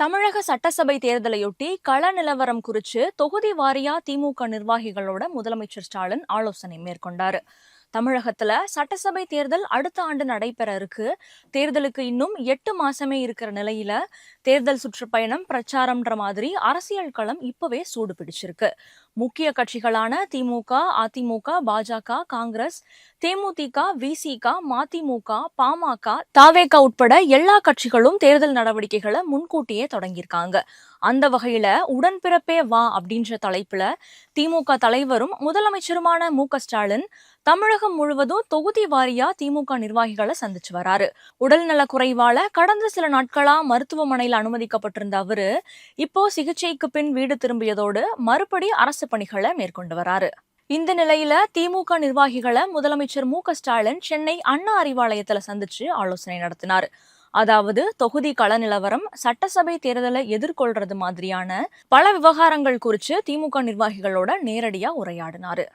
தமிழக சட்டசபை தேர்தலையொட்டி கள நிலவரம் குறித்து தொகுதி வாரியா திமுக நிர்வாகிகளோட முதலமைச்சர் ஸ்டாலின் ஆலோசனை மேற்கொண்டாரு. தமிழகத்துல சட்டசபை தேர்தல் அடுத்த ஆண்டு நடைபெற இருக்கு. தேர்தலுக்கு இன்னும் 8 மாசமே இருக்கிற நிலையில தேர்தல் சுற்றுப்பயணம் பிரச்சாரம்ன்ற மாதிரி அரசியல் களம் இப்பவே சூடு பிடிச்சிருக்கு. முக்கிய கட்சிகளான திமுக, அதிமுக, பாஜக, காங்கிரஸ், தேமுதிக, விசிக, மதிமுக, பாமக, தாவேக உட்பட எல்லா கட்சிகளும் தேர்தல் நடவடிக்கைகளை முன்கூட்டியே தொடங்கியிருக்காங்க. அந்த வகையில உடன்பிறப்பே வா அப்படின்ற தலைப்புல திமுக தலைவரும் முதலமைச்சருமான மு.க.ஸ்டாலின் தமிழகம் முழுவதும் தொகுதி வாரியா திமுக நிர்வாகிகளை சந்திச்சு வராரு. உடல்நல குறைவால கடந்த சில நாட்களா மருத்துவமனையில் அனுமதிக்கப்பட்டிருந்த அவரு இப்போ சிகிச்சைக்கு பின் வீடு திரும்பியதோடு மறுபடி அரசு பணிகளை மேற்கொண்டு வராரு. இந்த நிலையில திமுக நிர்வாகிகளை முதலமைச்சர் மு.க.ஸ்டாலின் சென்னை அண்ணா அறிவாலயத்துல சந்திச்சு ஆலோசனை நடத்தினார். அதாவது தொகுதி கள நிலவரம், சட்டசபை தேர்தலை எதிர்கொள்றது மாதிரியான பல விவகாரங்கள் குறித்து திமுக நிர்வாகிகளோட நேரடியா உரையாடினாரு.